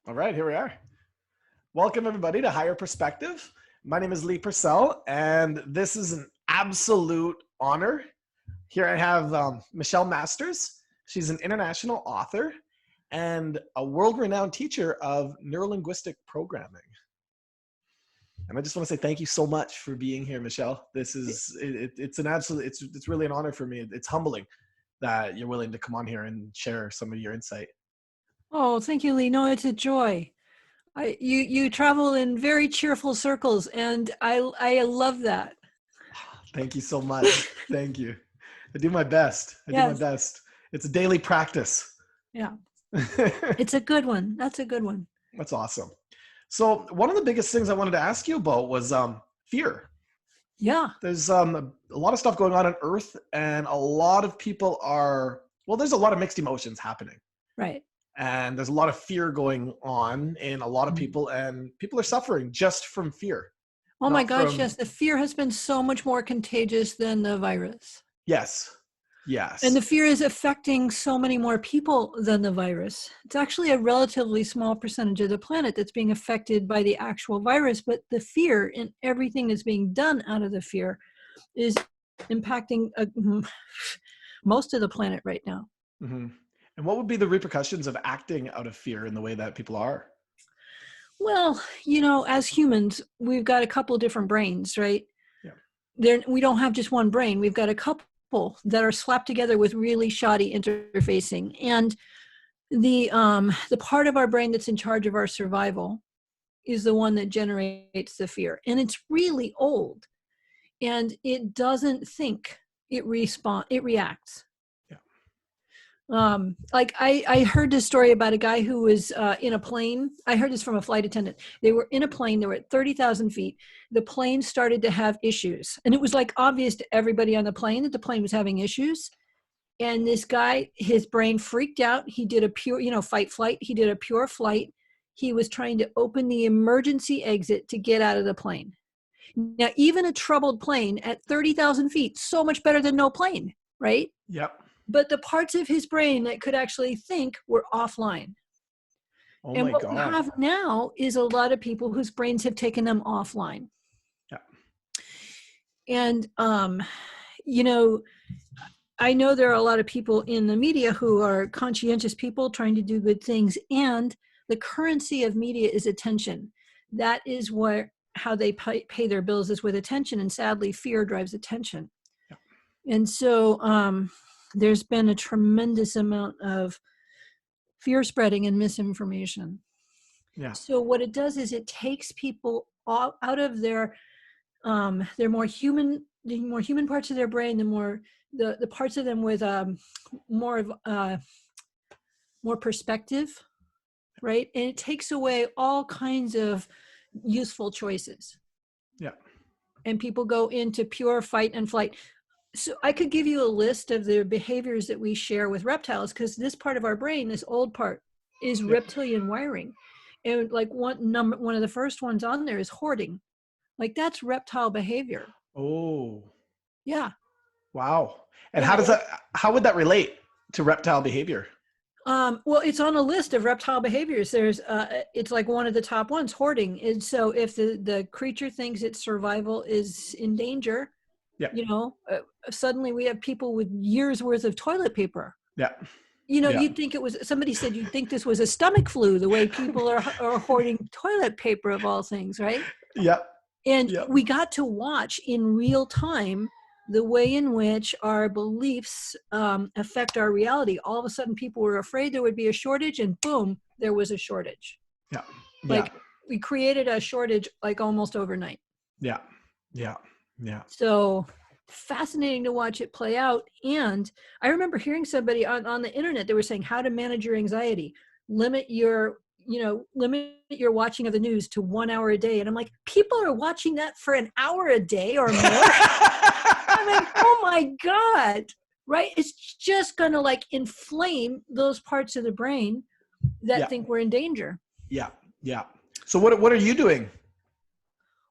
All right, here we are. Welcome everybody to Higher Perspective. My name is Lee Purcell, and this is an absolute honor. Here I have Michelle Masters. She's an international author and a world-renowned teacher of neuro-linguistic programming. And I just want to say thank you so much for being here, Michelle. This is it's really an honor for me. It's humbling that you're willing to come on here and share some of your insight. Oh, thank you, Lee. No, it's a joy. You travel in very cheerful circles, and I love that. Thank you so much. Thank you. I do my best. I do my best. It's a daily practice. Yeah. It's a good one. That's a good one. That's awesome. So one of the biggest things I wanted to ask you about was fear. Yeah. There's a lot of stuff going on Earth, and a lot of people there's a lot of mixed emotions happening. Right. And there's a lot of fear going on in a lot of people, and people are suffering just from fear. Oh my gosh, yes. The fear has been so much more contagious than the virus. Yes. Yes. And the fear is affecting so many more people than the virus. It's actually a relatively small percentage of the planet that's being affected by the actual virus, but the fear and everything that's being done out of the fear is impacting most of the planet right now. Mm-hmm. And what would be the repercussions of acting out of fear in the way that people are? Well, as humans, we've got a couple of different brains, right? Yeah. We don't have just one brain. We've got a couple that are slapped together with really shoddy interfacing. And the part of our brain that's in charge of our survival is the one that generates the fear. And it's really old. And it doesn't think, it reacts. Like I heard this story about a guy who was in a plane. I heard this from a flight attendant. They were in a plane. They were at 30,000 feet. The plane started to have issues. And it was like obvious to everybody on the plane that the plane was having issues. And this guy, his brain freaked out. He did a pure, fight flight. He did a pure flight. He was trying to open the emergency exit to get out of the plane. Now, even a troubled plane at 30,000 feet, so much better than no plane, right? Yep. But the parts of his brain that could actually think were offline. Oh and my what God. we have now is a lot of people whose brains have taken them offline. Yeah. And, I know there are a lot of people in the media who are conscientious people trying to do good things. And the currency of media is attention. That is how they pay their bills, is with attention. And sadly, fear drives attention. Yeah. And so, there's been a tremendous amount of fear spreading and misinformation. Yeah. So what it does is it takes people out of their more human parts of their brain, the parts of them with more perspective, right? And it takes away all kinds of useful choices. Yeah. And people go into pure fight and flight. So I could give you a list of the behaviors that we share with reptiles, because this part of our brain, this old part, is reptilian wiring. And like one of the first ones on there is hoarding. Like that's reptile behavior. Oh. Yeah. Wow. And how would that relate to reptile behavior? Well, it's on a list of reptile behaviors. There's, it's like one of the top ones, hoarding. And so if the creature thinks its survival is in danger, suddenly we have people with years worth of toilet paper. Yeah. You'd think somebody said you'd think this was a stomach flu, the way people are hoarding toilet paper of all things, right? Yeah. And we got to watch in real time the way in which our beliefs affect our reality. All of a sudden people were afraid there would be a shortage, and boom, there was a shortage. Yeah. Like we created a shortage like almost overnight. Yeah. Yeah. Yeah. So fascinating to watch it play out. And I remember hearing somebody on the internet, they were saying how to manage your anxiety, limit your watching of the news to 1 hour a day. And I'm like, people are watching that for an hour a day or more. I'm like, oh my God, right? It's just going to like inflame those parts of the brain that think we're in danger. Yeah. Yeah. So what are you doing?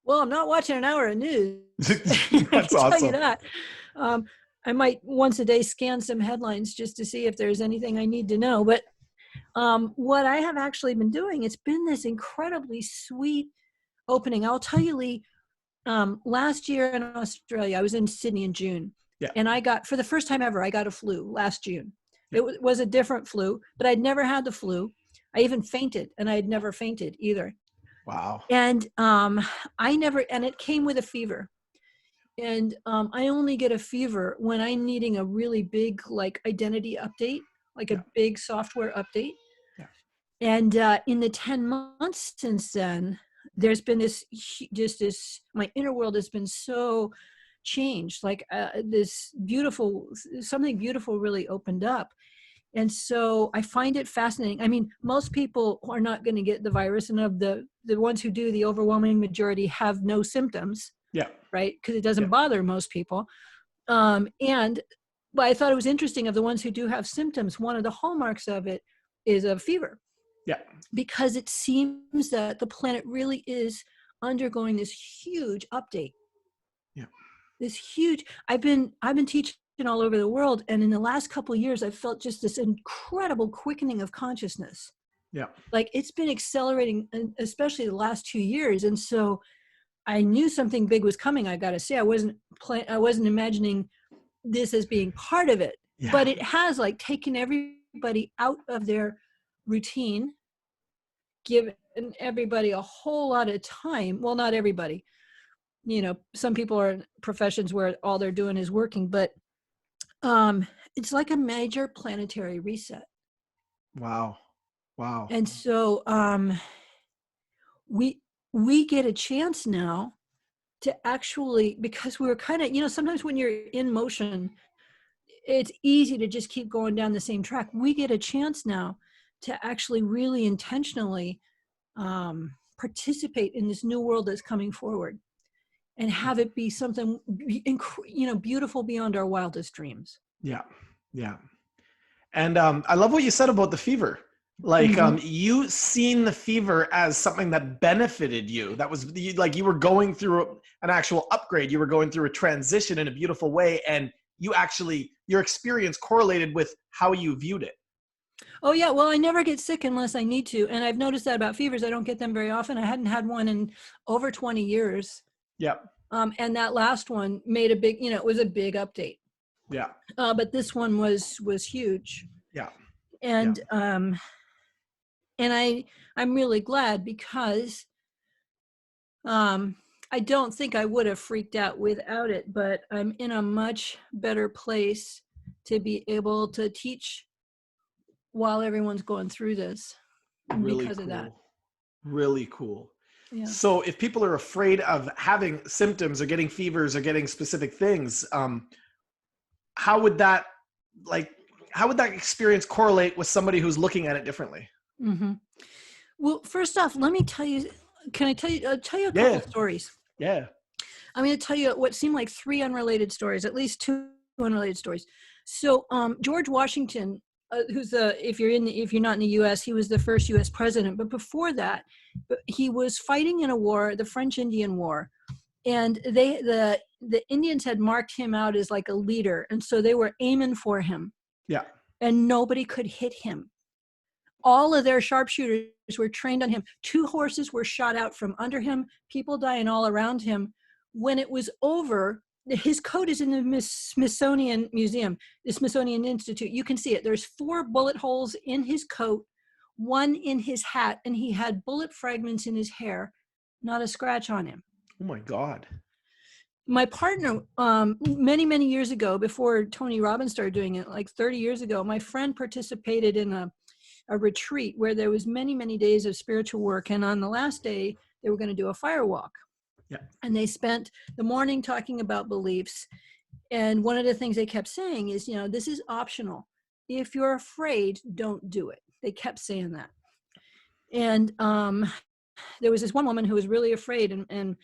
Well, I'm not watching an hour of news. That's awesome. Tell you that. I might once a day scan some headlines just to see if there's anything I need to know. But What I have actually been doing, it's been this incredibly sweet opening. I'll tell you, Lee, last year in Australia, I was in Sydney in June, Yeah. and for the first time ever, I got a flu last June. Yeah. It was a different flu, but I'd never had the flu. I even fainted, and I had never fainted either. Wow. And and it came with a fever. And I only get a fever when I'm needing a really big, like, identity update, like Yeah. a big software update. Yeah. And in the 10 months since then, there's been my inner world has been so changed, like something beautiful really opened up. And so I find it fascinating. I mean, most people are not going to get the virus, and of the ones who do, the overwhelming majority have no symptoms, Yeah. right? Because it Yeah. doesn't bother most people. But I thought it was interesting, of the ones who do have symptoms, one of the hallmarks of it is a fever, Yeah. because it seems that the planet really is undergoing this huge update. Yeah. This huge. I've been teaching all over the world, and in the last couple of years, I've felt just this incredible quickening of consciousness. Yeah. Like, it's been accelerating, especially the last 2 years. And so I knew something big was coming. I got to say, I wasn't imagining this as being part of it, Yeah. but it has, like, taken everybody out of their routine, given everybody a whole lot of time. Well, not everybody, some people are in professions where all they're doing is working, but it's like a major planetary reset. Wow. Wow. And so we get a chance now to actually, because we're kind of, sometimes when you're in motion, it's easy to just keep going down the same track. We get a chance now to actually really intentionally participate in this new world that's coming forward, and have it be something, beautiful beyond our wildest dreams. Yeah. Yeah. And I love what you said about the fever. Like, you seen the fever as something that benefited you. That was like you were going through an actual upgrade. You were going through a transition in a beautiful way. And your experience correlated with how you viewed it. Oh yeah, well, I never get sick unless I need to. And I've noticed that about fevers. I don't get them very often. I hadn't had one in over 20 years. Yep. And that last one made a big, it was a big update. Yeah. But this one was huge. Yeah. And and I'm really glad, because I don't think I would have freaked out without it, but I'm in a much better place to be able to teach while everyone's going through this, Really because cool. of that. Really cool. Yeah. So if people are afraid of having symptoms or getting fevers or getting specific things, how would that experience correlate with somebody who's looking at it differently? Mm-hmm. Well, first off, let me tell you, can I tell you, I'll tell you a couple of stories. Yeah. I'm going to tell you what seemed like 3 unrelated stories, at least 2 unrelated stories. So George Washington, who's if you're not in the U.S., he was the first U.S. president. But before that, he was fighting in a war, the French Indian War, and the Indians had marked him out as like a leader, and so they were aiming for him. Yeah. And nobody could hit him. All of their sharpshooters were trained on him. 2 horses were shot out from under him, people dying all around him. When it was over, his coat is in the Smithsonian Museum, the Smithsonian Institute. You can see it. There's 4 bullet holes in his coat, 1 in his hat, and he had bullet fragments in his hair, not a scratch on him. Oh my God. My partner, many, many years ago, before Tony Robbins started doing it, like 30 years ago, my friend participated in a retreat where there was many, many days of spiritual work. And on the last day, they were going to do a fire walk. Yeah. And they spent the morning talking about beliefs. And one of the things they kept saying is, this is optional. If you're afraid, don't do it. They kept saying that. And there was this one woman who was really afraid. And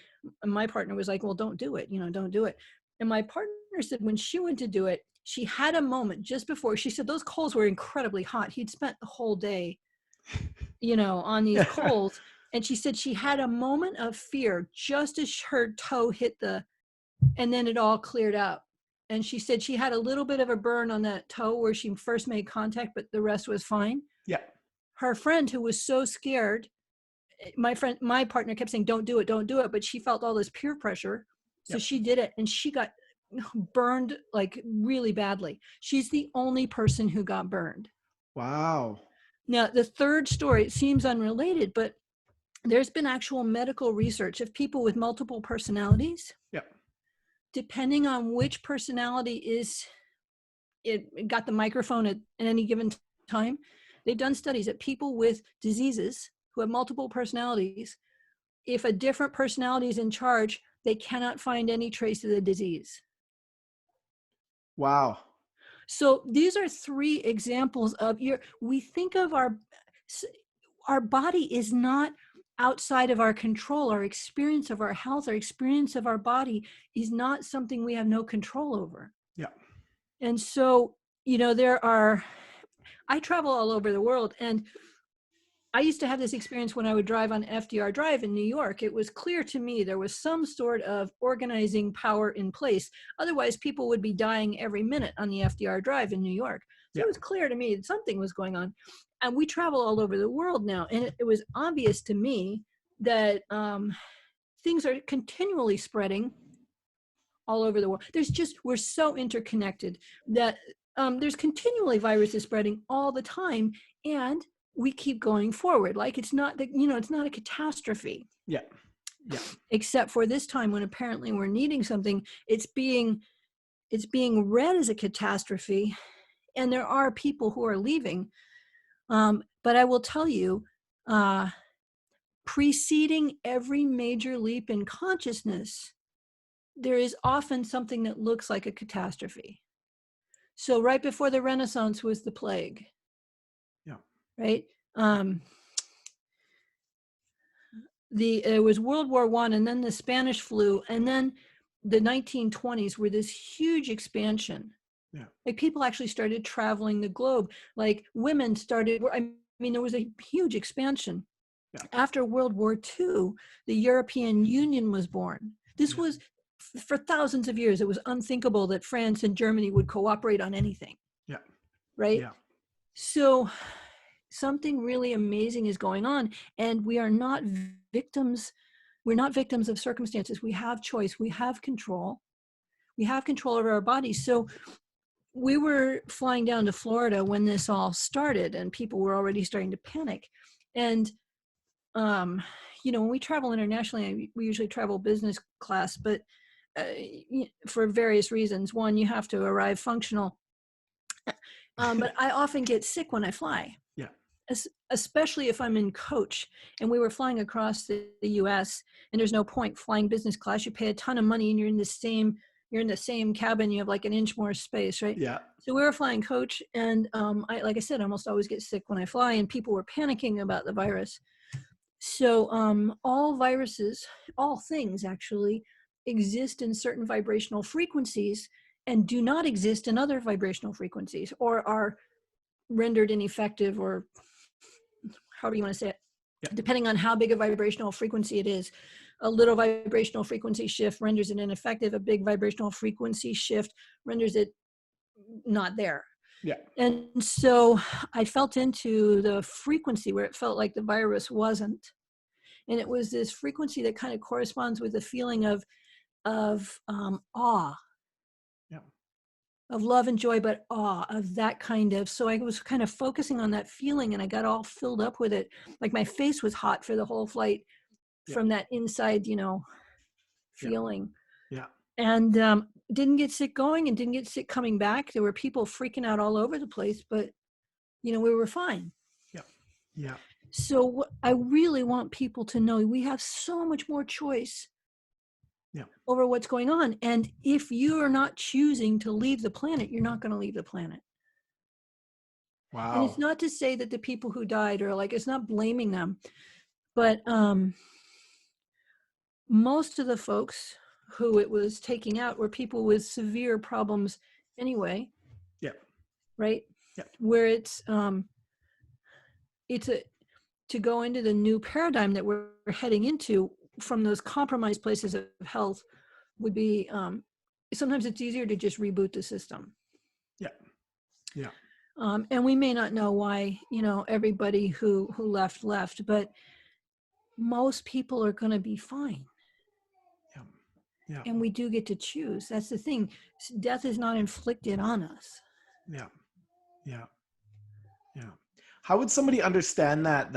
my partner was like, well, don't do it. Don't do it. And my partner said when she went to do it, she had a moment just before. She said those coals were incredibly hot. He'd spent the whole day, on these coals. And she said she had a moment of fear just as her toe hit and then it all cleared out. And she said she had a little bit of a burn on that toe where she first made contact, but the rest was fine. Yeah. Her friend, who was so scared, my partner kept saying, don't do it, don't do it. But she felt all this peer pressure. So Yep. she did it, and she got burned like really badly. She's the only person who got burned. Wow. Now, the third story, it seems unrelated, but there's been actual medical research of people with multiple personalities. Yep. Depending on which personality it got the microphone at any given time, they've done studies that people with diseases who have multiple personalities, if a different personality is in charge, they cannot find any trace of the disease. Wow. So these are three examples of we think of our body is not outside of our control. Our experience of our health, our experience of our body is not something we have no control over. Yeah. And so, I travel all over the world, and I used to have this experience when I would drive on FDR Drive in New York. It was clear to me there was some sort of organizing power in place. Otherwise, people would be dying every minute on the FDR Drive in New York. So Yeah. it was clear to me that something was going on. And we travel all over the world now. And it was obvious to me that things are continually spreading all over the world. We're so interconnected that there's continually viruses spreading all the time. And we keep going forward. Like it's not a catastrophe. Yeah. Yeah. Except for this time when apparently we're needing something, it's being read as a catastrophe, and there are people who are leaving. But I will tell you, preceding every major leap in consciousness, there is often something that looks like a catastrophe. So right before the Renaissance was the plague. Yeah. Right. It was World War I, and then the Spanish flu, and then the 1920s were this huge expansion. Yeah. Like people actually started traveling the globe. Like women started. There was a huge expansion. Yeah. After World War II, the European Union was born. This was for thousands of years. It was unthinkable that France and Germany would cooperate on anything. Yeah. Right. Yeah. So something really amazing is going on, and we are not victims. We're not victims of circumstances. We have choice. We have control. We have control over our bodies. So we were flying down to Florida when this all started, and people were already starting to panic. And when we travel internationally, we usually travel business class, but for various reasons. One, you have to arrive functional. But I often get sick when I fly. Yeah. Especially if I'm in coach, and we were flying across the US, and there's no point flying business class. You pay a ton of money, and you're in the same cabin. You have like an inch more space, right? Yeah. So we were flying coach, and like I said, I almost always get sick when I fly, and people were panicking about the virus. So all viruses, all things actually, exist in certain vibrational frequencies and do not exist in other vibrational frequencies, or are rendered ineffective, or however you want to say it, depending on how big a vibrational frequency it is. A little vibrational frequency shift renders it ineffective. A big vibrational frequency shift renders it not there. Yeah. And so I felt into the frequency where it felt like the virus wasn't. And it was this frequency that kind of corresponds with the feeling of awe. Yeah. Of love and joy, but awe, of that kind of. So I was kind of focusing on that feeling, and I got all filled up with it. Like my face was hot for the whole flight from that inside, feeling. Yeah. And didn't get sick going, and didn't get sick coming back. There were people freaking out all over the place, but we were fine. Yeah. Yeah. So I really want people to know we have so much more choice over what's going on. And if you are not choosing to leave the planet, you're not going to leave the planet. Wow. And it's not to say that the people who died are it's not blaming them, but most of the folks who it was taking out were people with severe problems anyway. Yeah. Right. Yeah. Where it's to go into the new paradigm that we're heading into from those compromised places of health would be sometimes it's easier to just reboot the system. Yeah. Yeah. And we may not know why, everybody who left, but most people are going to be fine. Yeah. Yeah. And we do get to choose. That's the thing. Death is not inflicted on us. Yeah. Yeah. Yeah. How would somebody understand that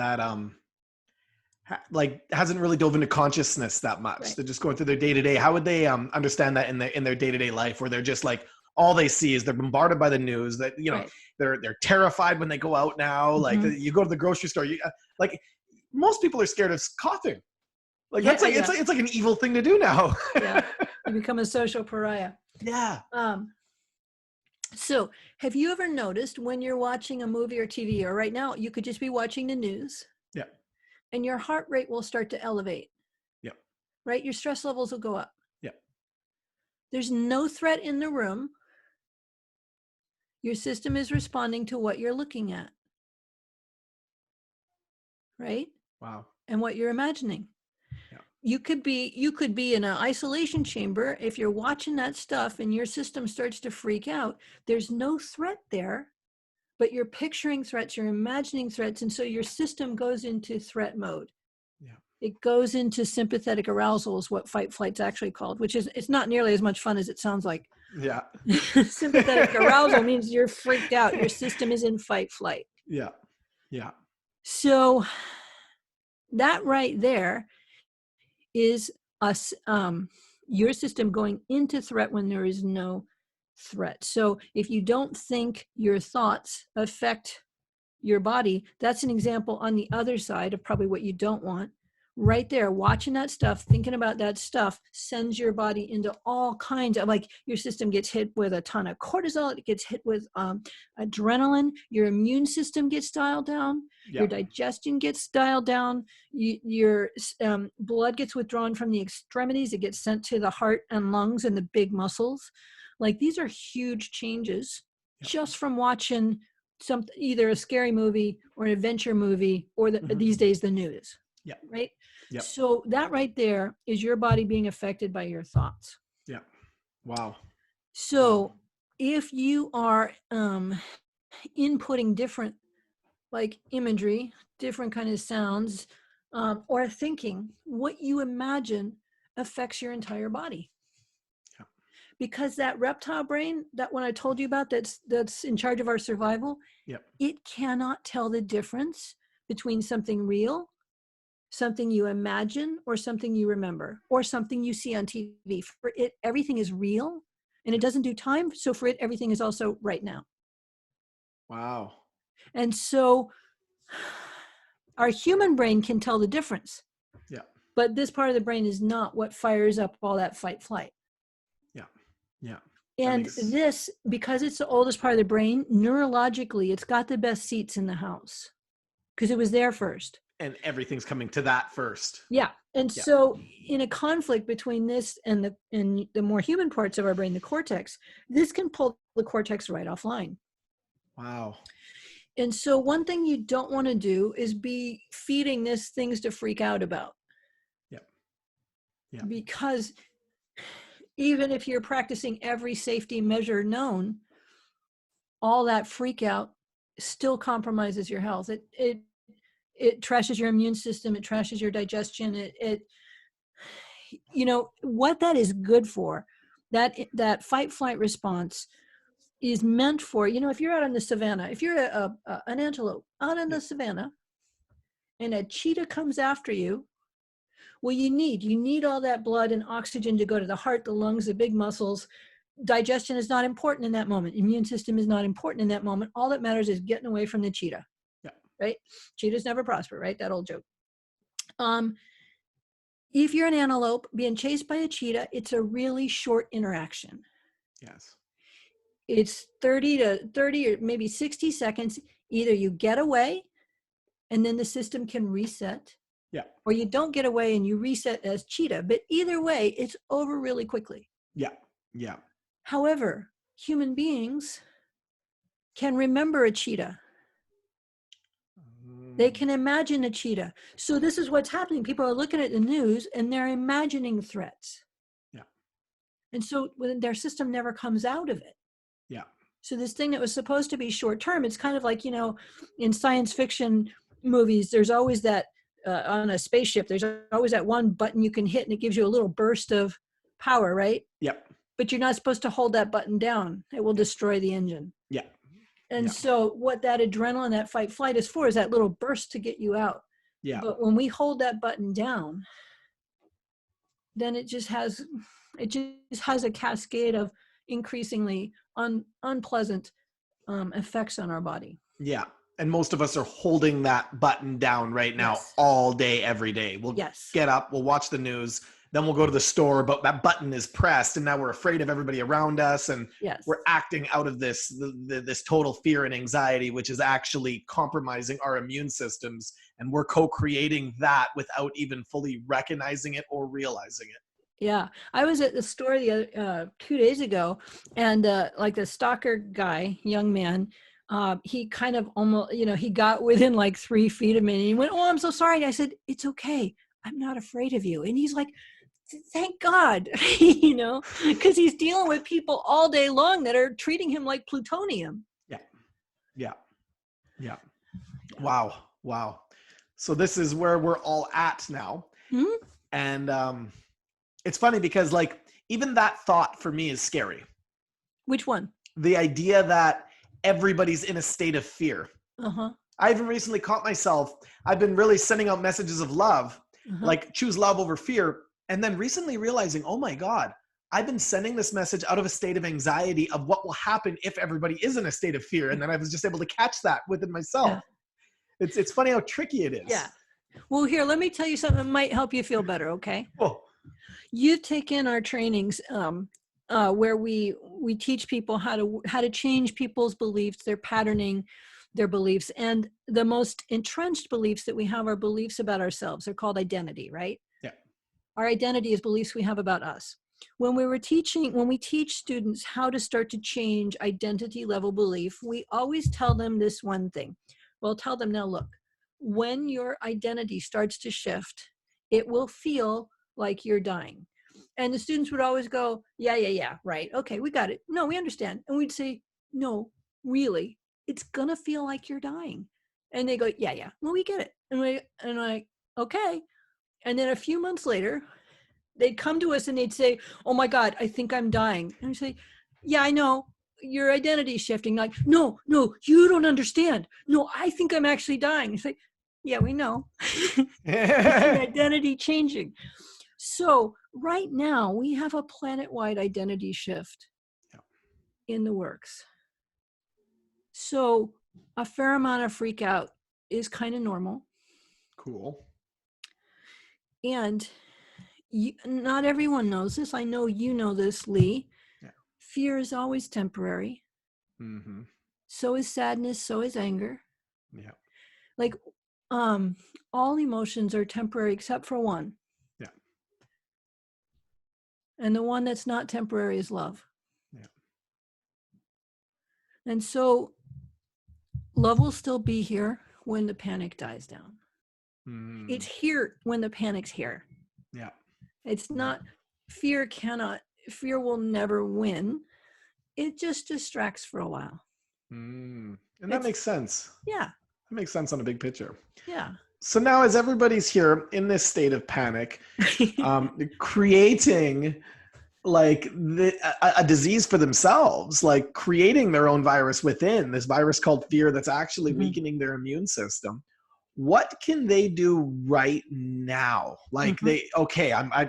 like hasn't really dove into consciousness that much? Right. They're just going through their day to day. How would they understand that in their day to day life, where they're just like, all they see is they're bombarded by the news, that Right. they're terrified when they go out now. Like Mhm. you go to the grocery store, like most people are scared of coughing. Like Yeah, that's like yeah, it's like an evil thing to do now. yeah. You become a social pariah. Yeah. So have you ever noticed when you're watching a movie or TV, or right now, you could just be watching the news Yeah. and your heart rate will start to elevate, Yeah. right? Your stress levels will go up. Yeah. There's no threat in the room. Your system is responding to what you're looking at, right? Wow. And what you're imagining. Yeah. You could be in an isolation chamber. If you're watching that stuff and your system starts to freak out, there's no threat there, but you're picturing threats, you're imagining threats, and so your system goes into threat mode. Yeah. It goes into sympathetic arousal, is what fight flight's actually called, which is, it's not nearly as much fun as it sounds like. Yeah. Sympathetic arousal means you're freaked out. Your system is in fight flight. Yeah. Yeah. So that right there is us, your system going into threat when there is no threat. So if you don't think your thoughts affect your body, that's an example on the other side of probably what you don't want. Right there, watching that stuff, thinking about that stuff sends your body into all kinds of, like, your system gets hit with a ton of cortisol, it gets hit with adrenaline, your immune system gets dialed down, Yeah. your digestion gets dialed down, your blood gets withdrawn from the extremities, it gets sent to the heart and lungs and the big muscles. Like, these are huge changes just from watching either a scary movie or an adventure movie, or these days the news. Yeah. Right. Yep. So that right there is your body being affected by your thoughts. Yeah. Wow. So if you are inputting different, like, imagery, different kind of sounds, or thinking, what you imagine affects your entire body. Yeah. Because that reptile brain, that one I told you about, that's in charge of our survival, Yep. it cannot tell the difference between something real, something you imagine, or something you remember, or something you see on TV. For it, everything is real, and it doesn't do time. So for it, everything is also right now. Wow. And so our human brain can tell the difference. Yeah. But this part of the brain is not what fires up all that fight flight. Yeah. Yeah. And this, because it's the oldest part of the brain, neurologically, it's got the best seats in the house because it was there first. And everything's coming to that first. Yeah. And so in a conflict between this and the more human parts of our brain, the cortex, this can pull the cortex right offline. Wow. And so one thing you don't want to do is be feeding this things to freak out about. Yeah. Yeah. Because even if you're practicing every safety measure known, all that freak out still compromises your health. It trashes your immune system. It trashes your digestion. It what that is good for, that fight flight response is meant for, if you're out in the savannah, if you're an antelope out in the savannah and a cheetah comes after you, well, you need all that blood and oxygen to go to the heart, the lungs, the big muscles. Digestion is not important in that moment. Immune system is not important in that moment. All that matters is getting away from the cheetah. Yeah. Right? Cheetahs never prosper, right? That old joke. If you're an antelope being chased by a cheetah, it's a really short interaction. Yes. It's 30 or maybe 60 seconds. Either you get away and then the system can reset. Yeah. Or you don't get away and you reset as cheetah. But either way, it's over really quickly. Yeah. Yeah. However, human beings can remember a cheetah. They can imagine a cheetah. So this is what's happening. People are looking at the news and they're imagining threats. Yeah. And so when their system never comes out of it. Yeah. So this thing that was supposed to be short term, it's kind of like, in science fiction movies, there's always that on a spaceship, there's always that one button you can hit and it gives you a little burst of power, right? Yep. But you're not supposed to hold that button down. It will destroy the engine. Yeah. And so what that adrenaline, that fight flight is for, is that little burst to get you out. Yeah. But when we hold that button down, then it just has a cascade of increasingly unpleasant effects on our body. Yeah. And most of us are holding that button down right now all day, every day. We'll get up, we'll watch the news, then we'll go to the store, but that button is pressed and now we're afraid of everybody around us. And we're acting out of this total fear and anxiety, which is actually compromising our immune systems. And we're co-creating that without even fully recognizing it or realizing it. Yeah. I was at the store 2 days ago, and like the stalker guy, young man, he kind of almost, he got within like 3 feet of me and he went, "Oh, I'm so sorry." And I said, "It's okay. I'm not afraid of you." And he's like, "Thank God," because he's dealing with people all day long that are treating him like plutonium. Yeah. Wow. So this is where we're all at now. Mm-hmm. And it's funny because like even that thought for me is scary. Which one? The idea that everybody's in a state of fear. Uh-huh. I even recently caught myself. I've been really sending out messages of love, like choose love over fear. And then recently realizing, oh my God, I've been sending this message out of a state of anxiety of what will happen if everybody is in a state of fear. And then I was just able to catch that within myself. Yeah. It's funny how tricky it is. Yeah. Well, here, let me tell you something that might help you feel better, okay? Oh. You've taken our trainings where we teach people how to change people's beliefs, their patterning, their beliefs. And the most entrenched beliefs that we have are beliefs about ourselves. They're called identity, right? Yeah. Our identity is beliefs we have about us. When we teach students how to start to change identity level belief, we always tell them this one thing. We'll tell them, now look, when your identity starts to shift, it will feel like you're dying. And the students would always go, yeah, right. Okay, we got it. No, we understand. And we'd say, no, really, it's gonna feel like you're dying. And they go, yeah, well, we get it. And I, okay. And then a few months later, they'd come to us and they'd say, "Oh my God, I think I'm dying." And we say, "Yeah, I know. Your identity is shifting." Like, no, you don't understand. No, I think I'm actually dying. It's like, yeah, we know. It's your identity changing. So right now we have a planet-wide identity shift in the works. So a fair amount of freak out is kind of normal. Cool. And not everyone knows this. I know you know this, Lee. Yeah. Fear is always temporary. Mm-hmm. So is sadness. So is anger. Yeah. Like, all emotions are temporary except for one. Yeah. And the one that's not temporary is love. Yeah. And so love will still be here when the panic dies down. It's here when the panic's here. Yeah. It's not, fear will never win. It just distracts for a while. And that makes sense. Yeah. That makes sense on a big picture. Yeah. So now as everybody's here in this state of panic, creating like a disease for themselves, like creating their own virus within, this virus called fear that's actually weakening their immune system. What can they do right now? Like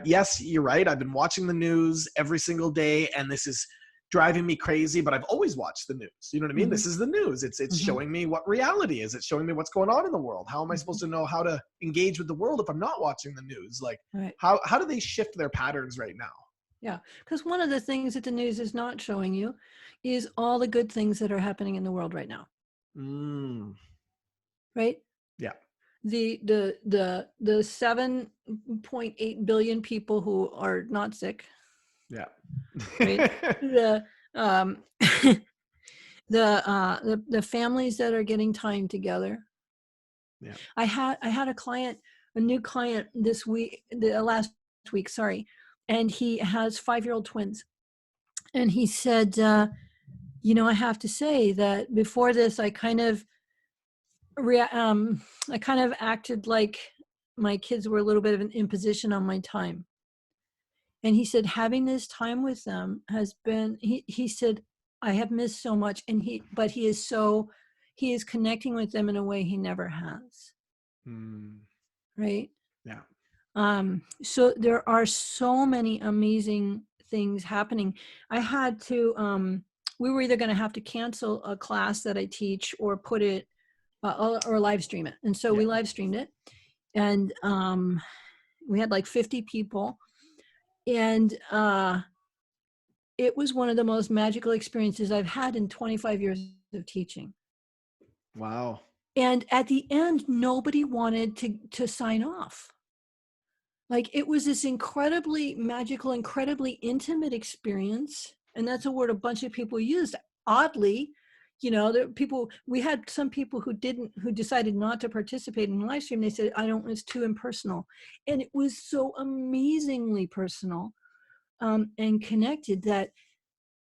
yes, you're right. I've been watching the news every single day and this is driving me crazy, but I've always watched the news. You know what I mean? This is the news. It's showing me what reality is. It's showing me what's going on in the world. How am I supposed to know how to engage with the world if I'm not watching the news? Like how do they shift their patterns right now? Yeah, because one of the things that the news is not showing you is all the good things that are happening in the world right now. Right? Yeah. The 7.8 billion people who are not sick. Yeah. Right? The families that are getting time together. Yeah. I had a new client this week, last week, sorry. And he has 5-year-old twins. And he said, I have to say that before this, I kind of acted like my kids were a little bit of an imposition on my time. And he said, having this time with them has been, he said, I have missed so much. But he is connecting with them in a way he never has. Right. Yeah. So there are so many amazing things happening. I had to, we were either going to have to cancel a class that I teach or put it, or live stream it. And so we live streamed it, and we had like 50 people, and it was one of the most magical experiences I've had in 25 years of teaching. Wow. And at the end, nobody wanted to sign off. Like, it was this incredibly magical, incredibly intimate experience. And that's a word a bunch of people used. Oddly, we had some people who decided not to participate in the live stream. They said, it's too impersonal. And it was so amazingly personal and connected that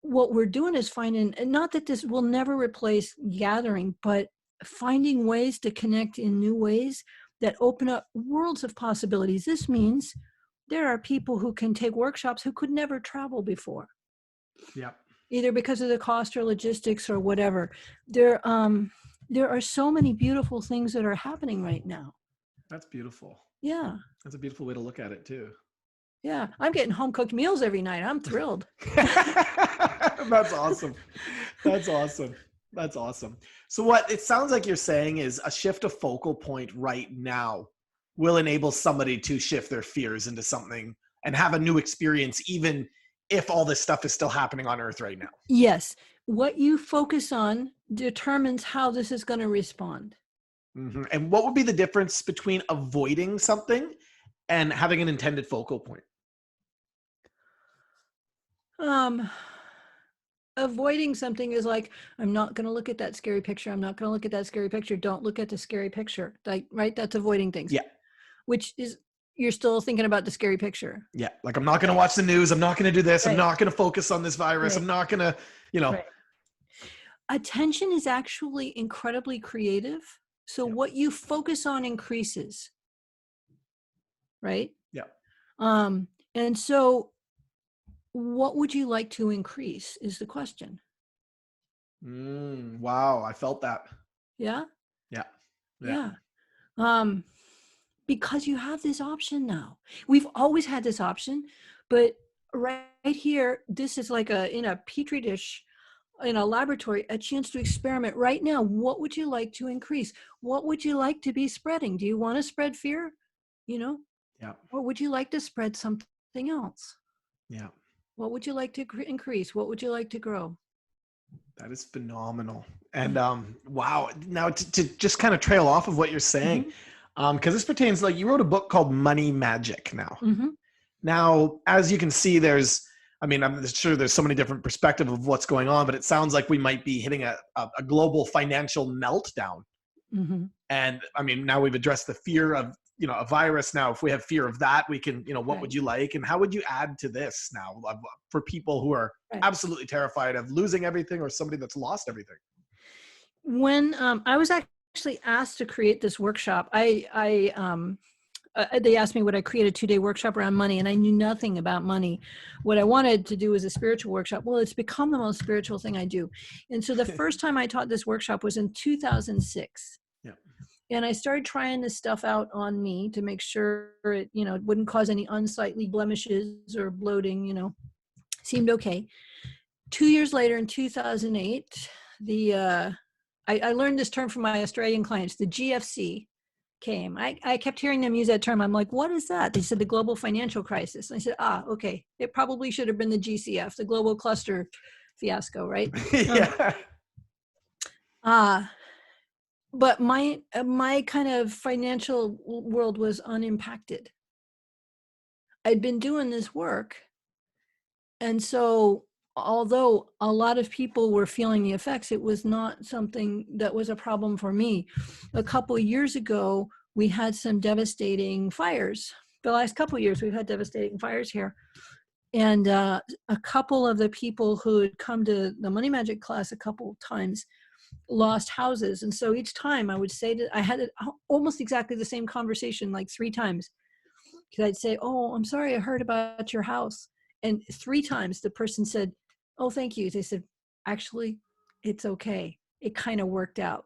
what we're doing is finding, and not that this will never replace gathering, but finding ways to connect in new ways that open up worlds of possibilities. This means there are people who can take workshops who could never travel before. Yeah. Either because of the cost or logistics or whatever. There are so many beautiful things that are happening right now. That's beautiful. Yeah. That's a beautiful way to look at it too. Yeah. I'm getting home cooked meals every night. I'm thrilled. That's awesome. That's awesome. That's awesome. So what it sounds like you're saying is a shift of focal point right now will enable somebody to shift their fears into something and have a new experience, even if all this stuff is still happening on Earth right now. Yes. What you focus on determines how this is going to respond. Mm-hmm. And what would be the difference between avoiding something and having an intended focal point? Avoiding something is like, I'm not going to look at that scary picture. I'm not going to look at that scary picture. Don't look at the scary picture. Like, right? That's avoiding things. Yeah. Which is, you're still thinking about the scary picture. Yeah. Like, I'm not going to watch the news. I'm not going to do this. Right. I'm not going to focus on this virus. Right. I'm not going to, Right. Attention is actually incredibly creative. So what you focus on increases. Right? Yeah. And so what would you like to increase is the question. Wow. I felt that. Yeah. Yeah. Yeah. Because you have this option now. We've always had this option, but right here, this is like in a petri dish, in a laboratory, a chance to experiment right now. What would you like to increase? What would you like to be spreading? Do you want to spread fear? Yeah. Or would you like to spread something else? Yeah. What would you like to increase? What would you like to grow? That is phenomenal. And wow. Now to just kind of trail off of what you're saying, because this pertains, like, you wrote a book called Money Magic now. Now, as you can see, I'm sure there's so many different perspectives of what's going on, but it sounds like we might be hitting a global financial meltdown. And I mean, now we've addressed the fear of, a virus. Now, if we have fear of that, we can, what would you like? And how would you add to this now for people who are absolutely terrified of losing everything, or somebody that's lost everything? When I was actually asked to create this workshop, they asked me would I create a 2-day workshop around money, and I knew nothing about money. What I wanted to do was a spiritual workshop. Well, it's become the most spiritual thing I do. And so the first time I taught this workshop was in 2006. Yeah. And I started trying this stuff out on me to make sure it, it wouldn't cause any unsightly blemishes or bloating, seemed okay. 2 years later, in 2008, I learned this term from my Australian clients, the GFC came. I kept hearing them use that term. I'm like, what is that? They said the global financial crisis. And I said, okay. It probably should have been the GCF, the global cluster fiasco, right? Yeah. But my kind of financial world was unimpacted. I'd been doing this work. And so although a lot of people were feeling the effects, it was not something that was a problem for me. A couple of years ago, we had some devastating fires. The last couple of years, we've had devastating fires here. And a couple of the people who had come to the money magic class a couple of times lost houses. And so each time I would say that I had almost exactly the same conversation like 3 times. Because I'd say, oh, I'm sorry, I heard about your house. And 3 times the person said, oh, thank you. They said, actually, it's okay. It kind of worked out.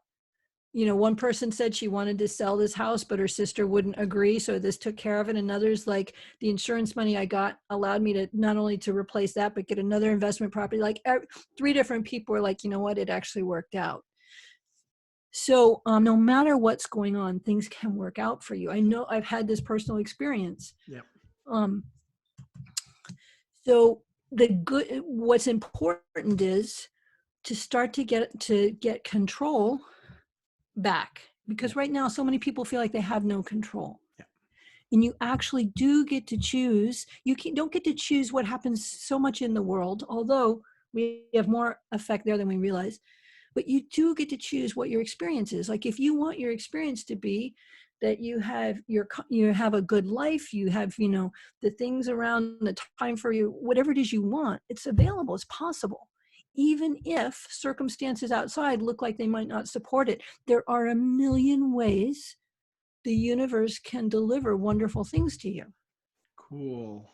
One person said she wanted to sell this house, but her sister wouldn't agree. So this took care of it. And others, like the insurance money I got allowed me to not only to replace that, but get another investment property. Like 3 different people were like, you know what, it actually worked out. So no matter what's going on, things can work out for you. I know I've had this personal experience. Yeah. So what's important is to start to get control back, because right now so many people feel like they have no control. Yeah. And you actually do get to choose. Don't get to choose what happens so much in the world, although we have more effect there than we realize. But you do get to choose what your experience is. Like if you want your experience to be that you have a good life, you have, the things around, the time for you, whatever it is you want, it's available, it's possible. Even if circumstances outside look like they might not support it, there are a million ways the universe can deliver wonderful things to you. Cool.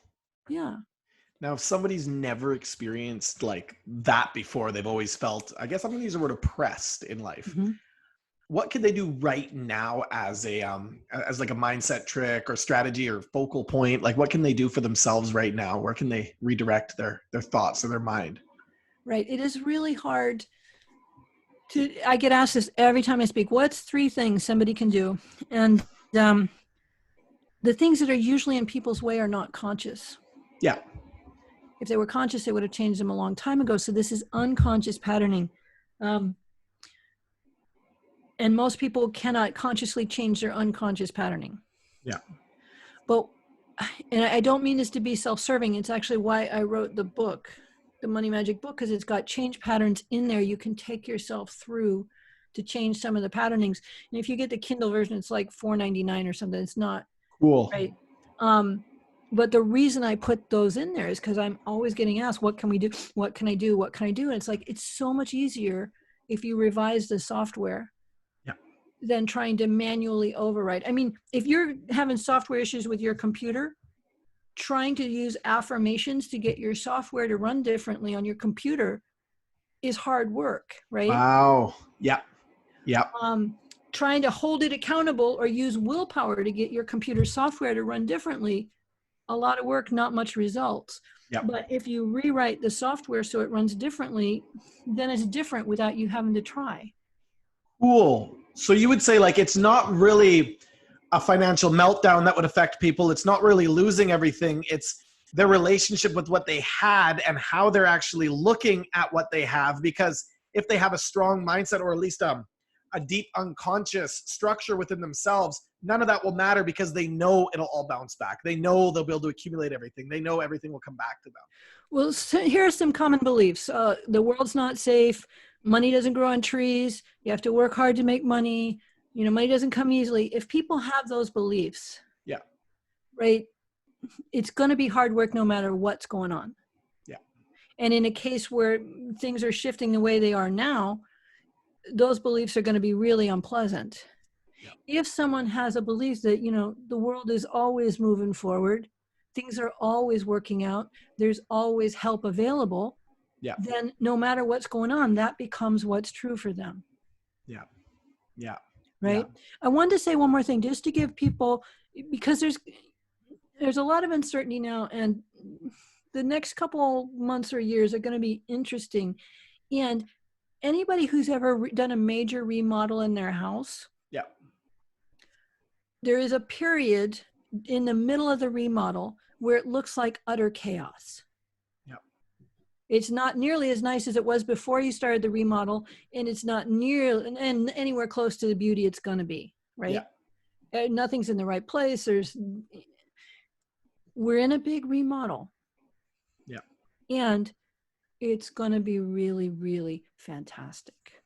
Yeah. Now, if somebody's never experienced like that before, they've always felt, I guess I'm going to use the word oppressed in life. Mm-hmm. What can they do right now as as like a mindset trick or strategy or focal point? Like what can they do for themselves right now? Where can they redirect their thoughts or their mind? Right. It is really hard I get asked this every time I speak. What's 3 things somebody can do? And the things that are usually in people's way are not conscious. Yeah. If they were conscious, they would have changed them a long time ago. So this is unconscious patterning. And most people cannot consciously change their unconscious patterning. Yeah. But, and I don't mean this to be self-serving. It's actually why I wrote the book, the Money Magic book, because it's got change patterns in there. You can take yourself through to change some of the patternings. And if you get the Kindle version, it's like $4.99 or something. It's not Cool. right. But the reason I put those in there is because I'm always getting asked, what can we do? What can I do? What can I do? And it's like, it's so much easier if you revise the software than trying to manually overwrite. I mean, if you're having software issues with your computer, trying to use affirmations to get your software to run differently on your computer is hard work, right? Wow. Yeah. Yeah. Trying to hold it accountable or use willpower to get your computer software to run differently, a lot of work, not much results. Yep. But if you rewrite the software so it runs differently, then it's different without you having to try. Cool. So you would say like it's not really a financial meltdown that would affect people. It's not really losing everything. It's their relationship with what they had and how they're actually looking at what they have. Because if they have a strong mindset or at least a deep unconscious structure within themselves, none of that will matter because they know it'll all bounce back. They know they'll be able to accumulate everything. They know everything will come back to them. Well, so here are some common beliefs. The world's not safe. Money doesn't grow on trees. You have to work hard to make money. Money doesn't come easily. If people have those beliefs, yeah, right, it's going to be hard work no matter what's going on. Yeah. And in a case where things are shifting the way they are now, those beliefs are going to be really unpleasant. Yeah. If someone has a belief that, the world is always moving forward, things are always working out, there's always help available, then no matter what's going on, that becomes what's true for them. Yeah. Yeah. Right. Yeah. I wanted to say one more thing, just to give people, because there's a lot of uncertainty now, and the next couple months or years are going to be interesting. And anybody who's ever done a major remodel in their house, there is a period in the middle of the remodel where it looks like utter chaos. It's not nearly as nice as it was before you started the remodel, and it's not and anywhere close to the beauty it's going to be, right? Nothing's in the right place. We're in a big remodel. Yeah. And it's going to be really, really fantastic.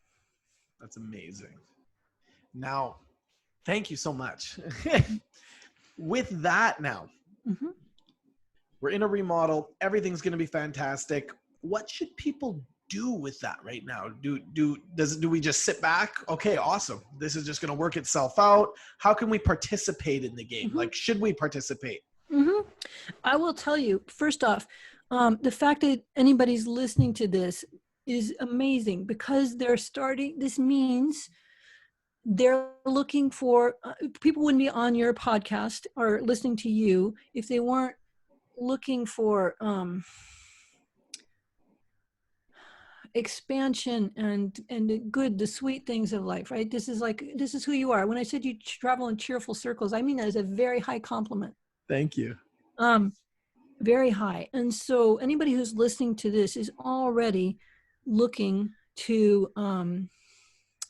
That's amazing. Now, thank you so much. With that now, we're in a remodel, everything's going to be fantastic. What should people do with that right now? Do we just sit back? Okay, awesome. This is just going to work itself out. How can we participate in the game? Mm-hmm. Like, should we participate? Mm-hmm. I will tell you, first off, the fact that anybody's listening to this is amazing, because this means they're looking for, people wouldn't be on your podcast or listening to you if they weren't looking for expansion and the sweet things of life, right? This is who you are. When I said you travel in cheerful circles, I mean that as a very high compliment. Thank you. Very high. And so anybody who's listening to this is already looking to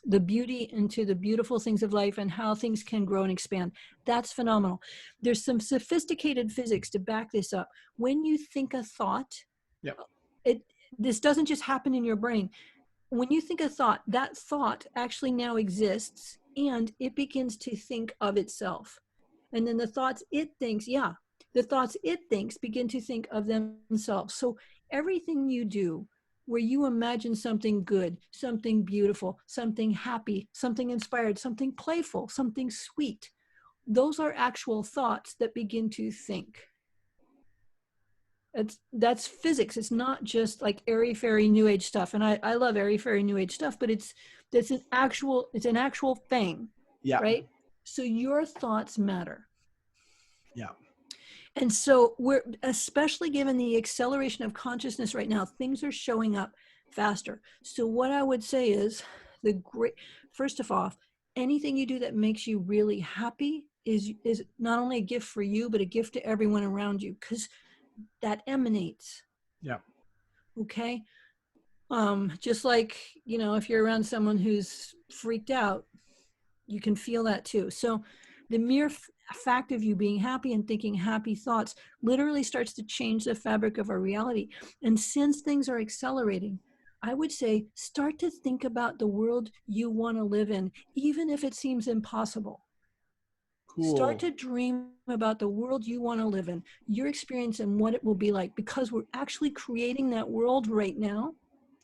the beauty and to the beautiful things of life and how things can grow and expand. That's phenomenal. There's some sophisticated physics to back this up. When you think a thought, Yep. This doesn't just happen in your brain. When you think a thought, that thought actually now exists, and it begins to think of itself. And then the thoughts it thinks begin to think of themselves. So everything you do where you imagine something good, something beautiful, something happy, something inspired, something playful, something sweet, those are actual thoughts that begin to think. That's physics. It's not just like airy fairy new age stuff. And I love airy fairy new age stuff, but it's an actual thing. Yeah. Right. So your thoughts matter. Yeah. And so we're, especially given the acceleration of consciousness right now, things are showing up faster. So what I would say is first of all, anything you do that makes you really happy is not only a gift for you, but a gift to everyone around you, because that emanates. Yeah. Okay. Just like, if you're around someone who's freaked out, you can feel that too. So the mere fact of you being happy and thinking happy thoughts literally starts to change the fabric of our reality. And since things are accelerating, I would say start to think about the world you want to live in, even if it seems impossible. Cool. Start to dream about the world you want to live in, your experience and what it will be like, because we're actually creating that world right now.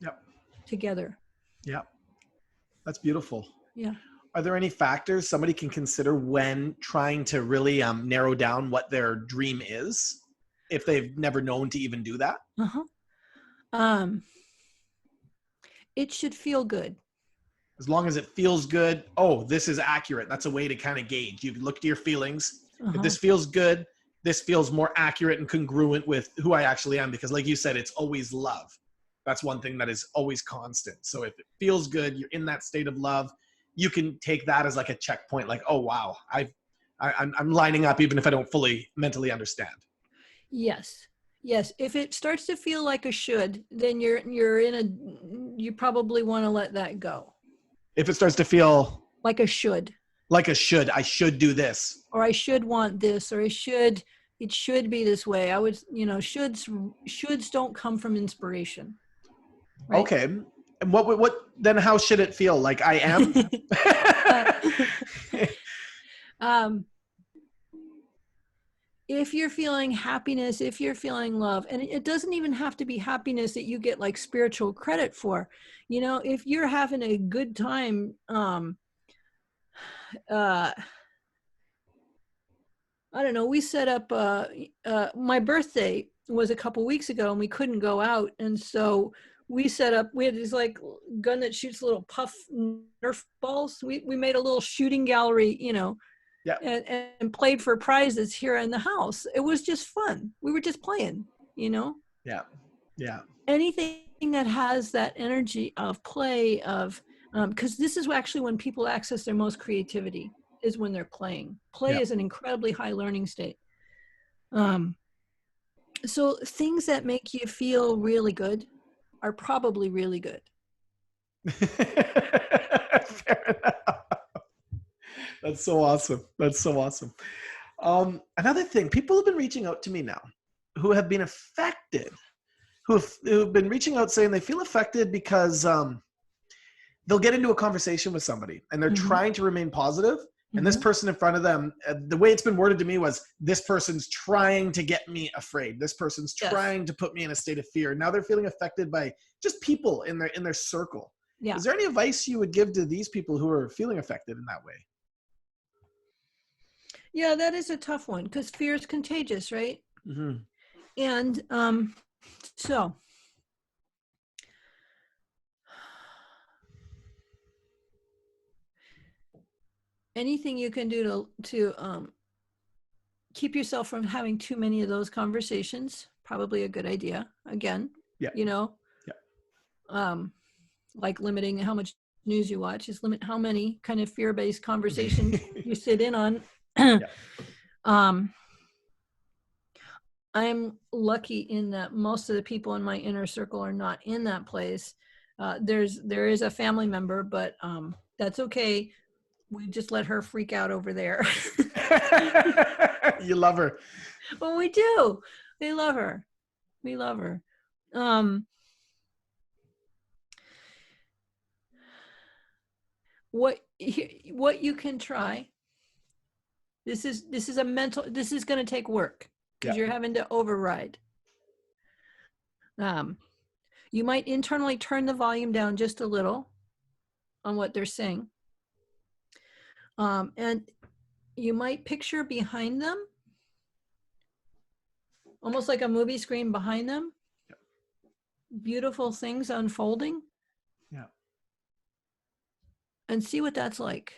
Yep. Together. Yeah. That's beautiful. Yeah. Are there any factors somebody can consider when trying to really narrow down what their dream is, if they've never known to even do that? It should feel good. As long as it feels good, oh, this is accurate. That's a way to kind of gauge. You can look to your feelings. If this feels good, this feels more accurate and congruent with who I actually am. Because like you said, it's always love. That's one thing that is always constant. So if it feels good, you're in that state of love, you can take that as like a checkpoint. Like, oh, wow, I'm lining up even if I don't fully mentally understand. Yes. Yes. If it starts to feel like a should, then you probably want to let that go. If it starts to feel like a should, I should do this, or I should want this, or it should be this way. I would, shoulds don't come from inspiration. Right? Okay. And what then how should it feel? Like I am? If you're feeling happiness, if you're feeling love, and it doesn't even have to be happiness that you get like spiritual credit for, if you're having a good time, I don't know, we set up, my birthday was a couple weeks ago and we couldn't go out. And so we had this like gun that shoots little puff Nerf balls. We made a little shooting gallery, Yeah. And played for prizes here in the house. It was just fun. We were just playing, Yeah. Yeah. Anything that has that energy of play, because this is actually when people access their most creativity, is when they're playing. Play is an incredibly high learning state. So things that make you feel really good are probably really good. Fair enough. That's so awesome. Another thing, people have been reaching out to me now who have been affected, who've been reaching out saying they feel affected because they'll get into a conversation with somebody and they're trying to remain positive, And this Mhm. person in front of them, the way it's been worded to me was, this person's trying to get me afraid. This person's Yes. trying to put me in a state of fear. Now they're feeling affected by just people in their circle. Yeah. Is there any advice you would give to these people who are feeling affected in that way? Yeah, that is a tough one because fear is contagious, right? Mm-hmm. And so anything you can do to keep yourself from having too many of those conversations, probably a good idea. Again, Yeah. you know, Yeah. like limiting how much news you watch, is limit how many kind of fear-based conversations you sit in on. Yeah. I'm lucky in that most of the people in my inner circle are not in that place. There is a family member, but that's okay. We just let her freak out over there. You love her. Well, we do. We love her. We love her. What you can try. This is a mental. This is going to take work because Yeah. you're having to override. You might internally turn the volume down just a little on what they're saying. And you might picture behind them, almost like a movie screen behind them, beautiful things unfolding. Yeah. And see what that's like.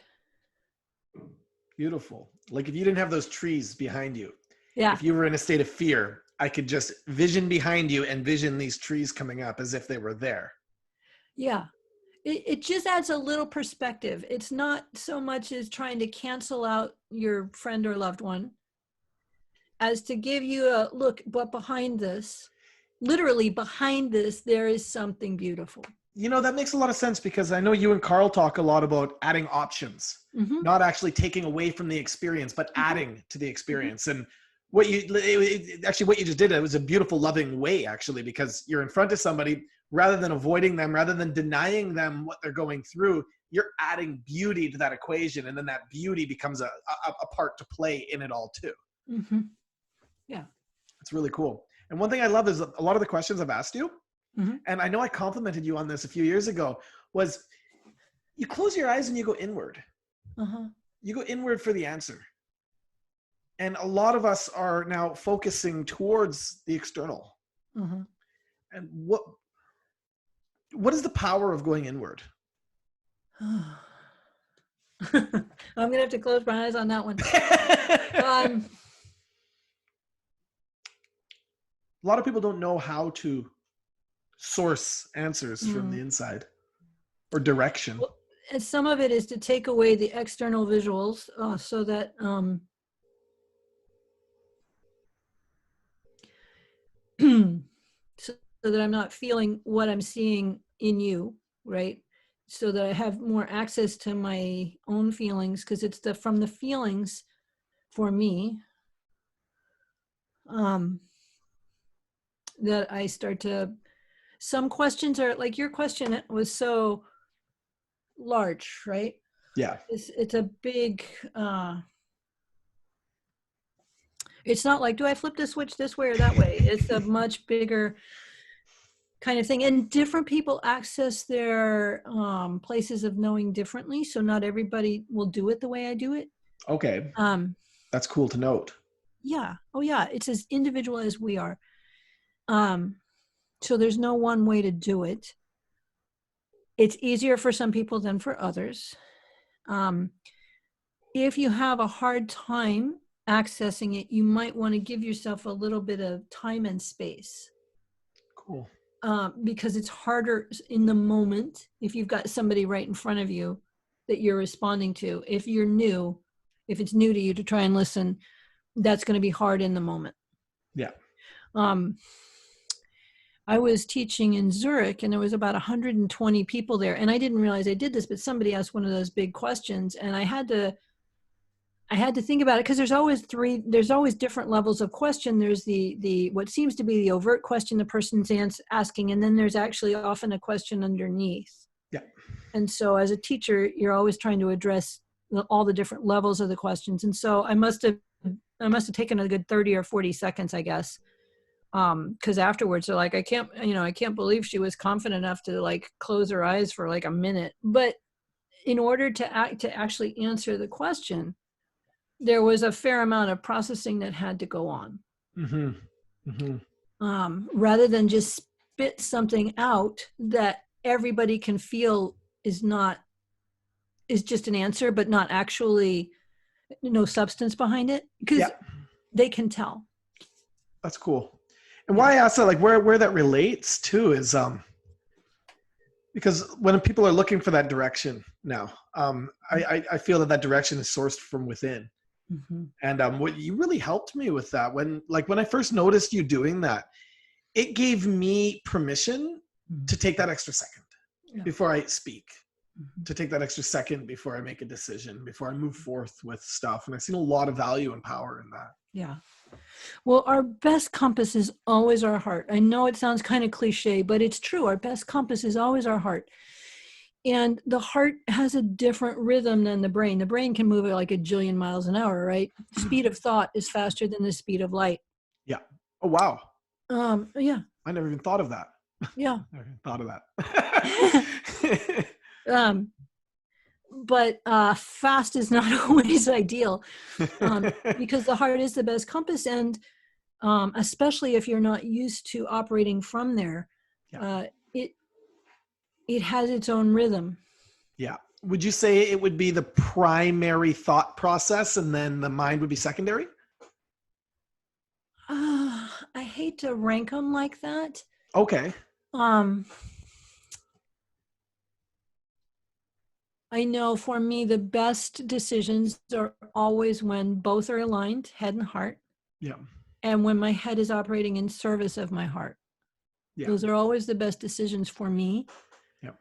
Beautiful. Like if you didn't have those trees behind you, Yeah. if you were in a state of fear, I could just vision behind you and vision these trees coming up as if they were there. Yeah. It just adds a little perspective. It's not so much as trying to cancel out your friend or loved one as to give you a look, but behind this, literally behind this, there is something beautiful. You know, that makes a lot of sense because I know you and Carl talk a lot about adding options, not actually taking away from the experience, but adding to the experience. And what you just did, it was a beautiful, loving way, actually, because you're in front of somebody, rather than avoiding them, rather than denying them what they're going through, you're adding beauty to that equation. And then that beauty becomes a part to play in it all too. Mm-hmm. Yeah. It's really cool. And one thing I love is a lot of the questions I've asked you, and I know I complimented you on this a few years ago, was you close your eyes and you go inward. You go inward for the answer. And a lot of us are now focusing towards the external. And what is the power of going inward? I'm going to have to close my eyes on that one. A lot of people don't know how to source answers from the inside or direction. Well, and some of it is to take away the external visuals so that so that I'm not feeling what I'm seeing in you, right? So that I have more access to my own feelings, because it's from the feelings for me that I start to, some questions are like your question was so large, right? Yeah. It's a big, it's not like, do I flip the switch this way or that way? It's a much bigger kind of thing. And different people access their places of knowing differently. So not everybody will do it the way I do it. Okay. That's cool to note. Yeah. Oh yeah. It's as individual as we are. So there's no one way to do it. It's easier for some people than for others. If you have a hard time accessing it, you might want to give yourself a little bit of time and space. Cool. Because it's harder in the moment if you've got somebody right in front of you that you're responding to. If you're new, if it's new to you to try and listen, that's going to be hard in the moment. Yeah. I was teaching in Zurich and there was about 120 people there. And I didn't realize I did this, but somebody asked one of those big questions and I had to think about it, because there's always different levels of question. There's the what seems to be the overt question the person's asking, and then there's actually often a question underneath. Yeah. And so as a teacher, you're always trying to address all the different levels of the questions. And so I must have taken a good 30 or 40 seconds, I guess. Cause afterwards they're like, I can't believe she was confident enough to like close her eyes for like a minute. But in order to actually answer the question, there was a fair amount of processing that had to go on. Mm-hmm. Mm-hmm. Rather than just spit something out that everybody can feel is just an answer, but not actually no substance behind it, because they can tell. That's cool. And why I asked that, like where that relates to is because when people are looking for that direction now, I feel that direction is sourced from within. Mm-hmm. And what you really helped me with that when I first noticed you doing that, it gave me permission to take that extra second before I speak, to take that extra second before I make a decision, before I move forth with stuff. And I've seen a lot of value and power in that. Yeah. Well, our best compass is always our heart. I know it sounds kind of cliche, but it's true. Our best compass is always our heart. And the heart has a different rhythm than the brain. The brain can move at like a jillion miles an hour, right? The speed of thought is faster than the speed of light. Yeah. Oh, wow. Yeah. I never even thought of that. Yeah. I never even thought of that. But fast is not always ideal, because the heart is the best compass. And especially if you're not used to operating from there, it has its own rhythm. Yeah. Would you say it would be the primary thought process and then the mind would be secondary? I hate to rank them like that. Okay. I know for me, the best decisions are always when both are aligned, head and heart. Yeah. And when my head is operating in service of my heart. Yeah. Those are always the best decisions for me. Yeah.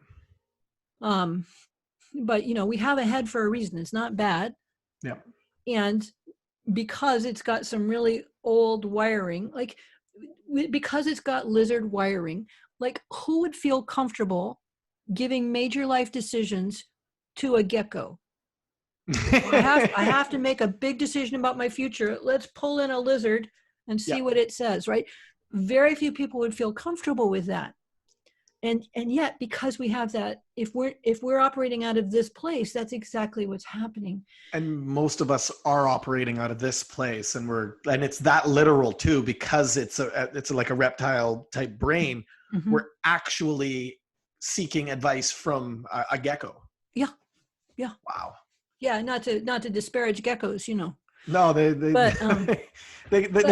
But we have a head for a reason. It's not bad. Yeah. And because it's got some really old wiring, like because it's got lizard wiring, like who would feel comfortable giving major life decisions to a gecko? I have to make a big decision about my future. Let's pull in a lizard and see what it says, right? Very few people would feel comfortable with that. And yet, because we have that, if we're operating out of this place, that's exactly what's happening. And most of us are operating out of this place, and it's that literal too, because it's like a reptile type brain. Mm-hmm. We're actually seeking advice from a gecko. Yeah. Yeah. Wow. Yeah. Not to disparage geckos, No, they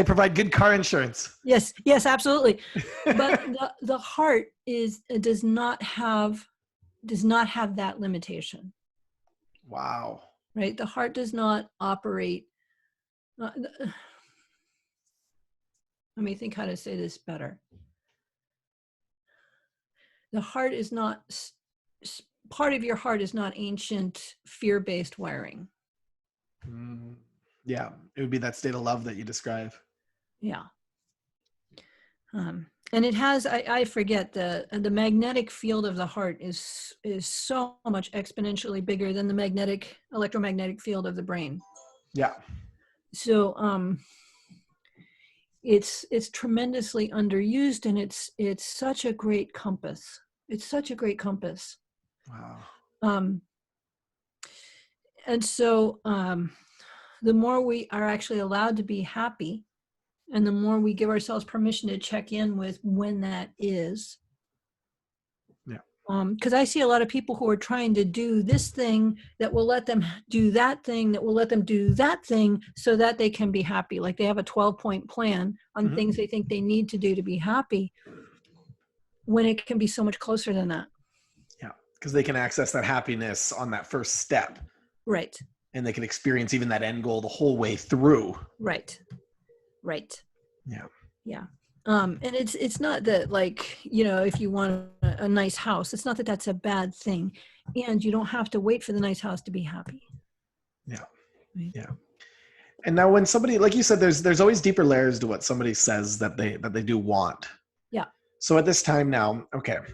provide good car insurance. Yes, absolutely. But the heart does not have that limitation. Wow. Right? The heart does not operate. Let me think how to say this better. The heart is not, part of your heart is not ancient fear-based wiring. Yeah, it would be that state of love that you describe. Yeah. And it has, I forget, the magnetic field of the heart is so much exponentially bigger than the electromagnetic field of the brain. Yeah. So it's tremendously underused, and it's such a great compass. It's such a great compass. Wow. And so the more we are actually allowed to be happy, and the more we give ourselves permission to check in with when that is. Yeah. Because I see a lot of people who are trying to do this thing that will let them do that thing, that will let them do that thing, so that they can be happy. Like they have a 12-point plan on things they think they need to do to be happy, when it can be so much closer than that. Yeah, because they can access that happiness on that first step. Right. And they can experience even that end goal the whole way through. Right. Yeah. Yeah. And it's not that, like, if you want a nice house, it's not that that's a bad thing. And you don't have to wait for the nice house to be happy. Yeah. Right? Yeah. And now when somebody, like you said, there's always deeper layers to what somebody says that they do want. Yeah. So at this time now, okay, I'm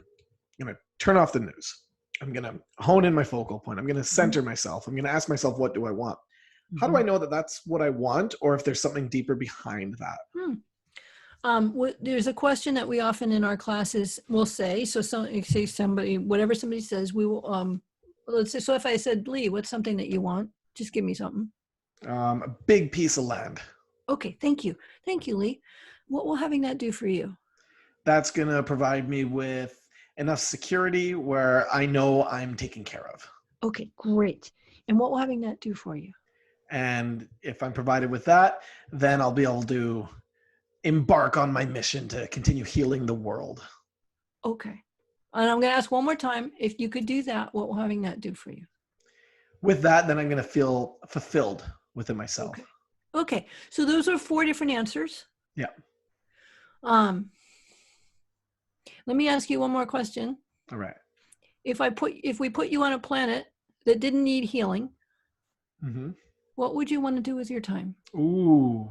going to turn off the news. I'm going to hone in my focal point. I'm going to center myself. I'm going to ask myself, what do I want? How do I know that that's what I want, or if there's something deeper behind that? There's a question that we often in our classes will say. So say somebody, whatever somebody says, we will, let's say, so if I said, Lee, what's something that you want? Just give me something. A big piece of land. Okay. Thank you. Thank you, Lee. What will having that do for you? That's going to provide me with enough security where I know I'm taken care of. Okay, great. And what will having that do for you? And if I'm provided with that, then I'll be able to embark on my mission to continue healing the world. Okay. And I'm going to ask one more time, if you could do that, what will having that do for you? With that, then I'm going to feel fulfilled within myself. Okay. So those are 4 different answers. Yeah. Let me ask you one more question. All right. If we put you on a planet that didn't need healing, what would you want to do with your time? Ooh,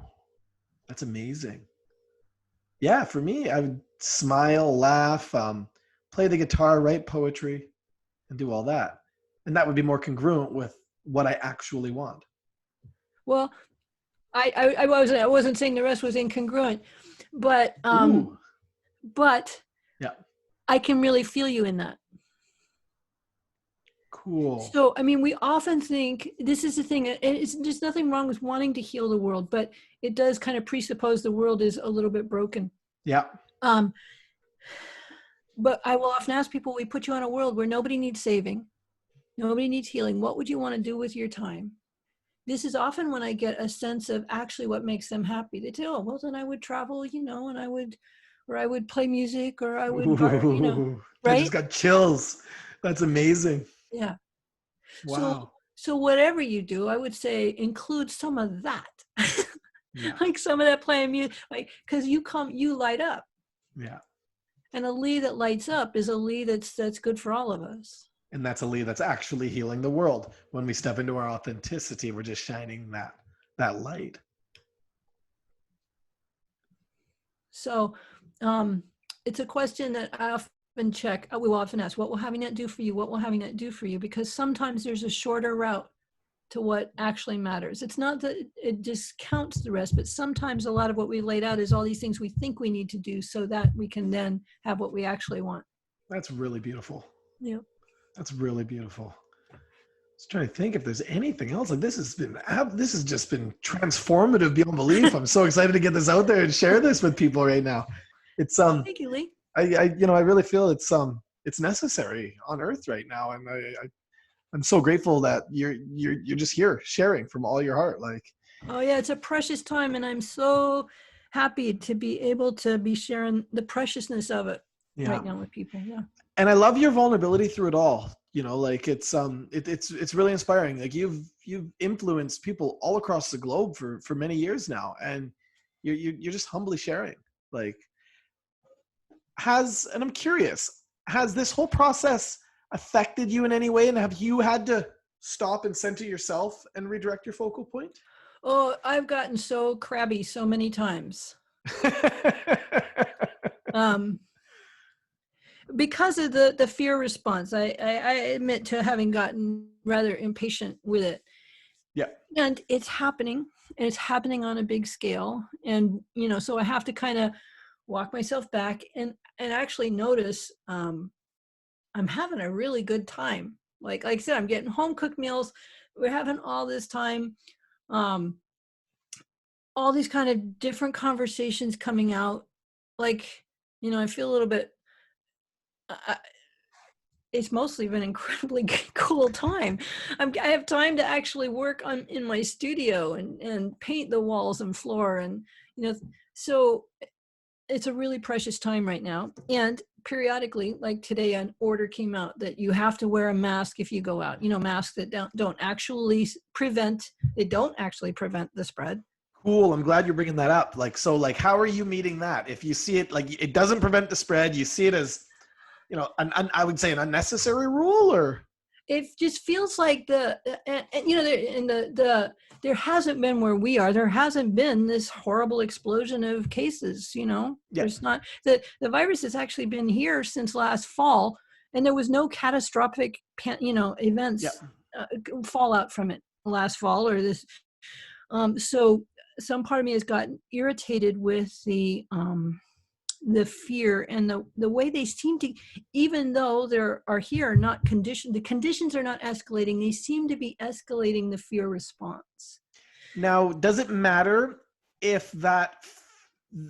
that's amazing. Yeah, for me, I would smile, laugh, play the guitar, write poetry, and do all that. And that would be more congruent with what I actually want. Well, I wasn't saying the rest was incongruent, but yeah, I can really feel you in that. Cool. So, I mean, we often think this is the thing, and there's nothing wrong with wanting to heal the world, but it does kind of presuppose the world is a little bit broken. Yeah. But I will often ask people, we put you on a world where nobody needs saving, nobody needs healing. What would you want to do with your time? This is often when I get a sense of actually what makes them happy. They say, oh, well, then I would travel, and I would play music, or I would, right? I just got chills. That's amazing. Yeah. Wow. So whatever you do, I would say include some of that, like some of that playing music, like, because you light up. Yeah. And a Lee that lights up is a Lee that's good for all of us. And that's a Lee that's actually healing the world. When we step into our authenticity, we're just shining that light. So it's a question that I often check. We will often ask, what will having that do for you? What will having that do for you? Because sometimes there's a shorter route to what actually matters. It's not that it discounts the rest, but sometimes a lot of what we laid out is all these things we think we need to do so that we can then have what we actually want. That's really beautiful. Yeah. That's really beautiful. I was trying to think if there's anything else. Like this has just been transformative beyond belief. I'm so excited to get this out there and share this with people right now. It's Thank you, Lee. I really feel it's necessary on Earth right now, and I'm so grateful that you're just here sharing from all your heart. Like, oh yeah, it's a precious time, and I'm so happy to be able to be sharing the preciousness of it right now with people. Yeah. And I love your vulnerability through it all. Like it's really inspiring. Like you've influenced people all across the globe for many years now, and you're just humbly sharing. Like, and I'm curious, has this whole process affected you in any way, and have you had to stop and center yourself and redirect your focal point? Oh, I've gotten so crabby so many times. Because of the fear response. I admit to having gotten rather impatient with it. Yeah. And it's happening, and it's happening on a big scale. And, so I have to kind of walk myself back and actually notice I'm having a really good time. Like I said, I'm getting home cooked meals. We're having all this time, all these kind of different conversations coming out. Like, I feel a little bit, it's mostly been an incredibly cool time. I have time to actually work in my studio and paint the walls and floor. And, so it's a really precious time right now. And periodically, like today, an order came out that you have to wear a mask if you go out, masks that don't actually prevent the spread. Cool. I'm glad you're bringing that up. How are you meeting that? If you see it, like it doesn't prevent the spread, you see it as, I would say an unnecessary rule, or it just feels like there hasn't been where we are. There hasn't been this horrible explosion of cases. There's not the virus has actually been here since last fall, and there was no catastrophic, events, Yeah. fallout from it last fall or this. So some part of me has gotten irritated with the fear and the way they seem to, even though there are here not condition, the conditions are not escalating, they seem to be escalating the fear response. Now, does it matter if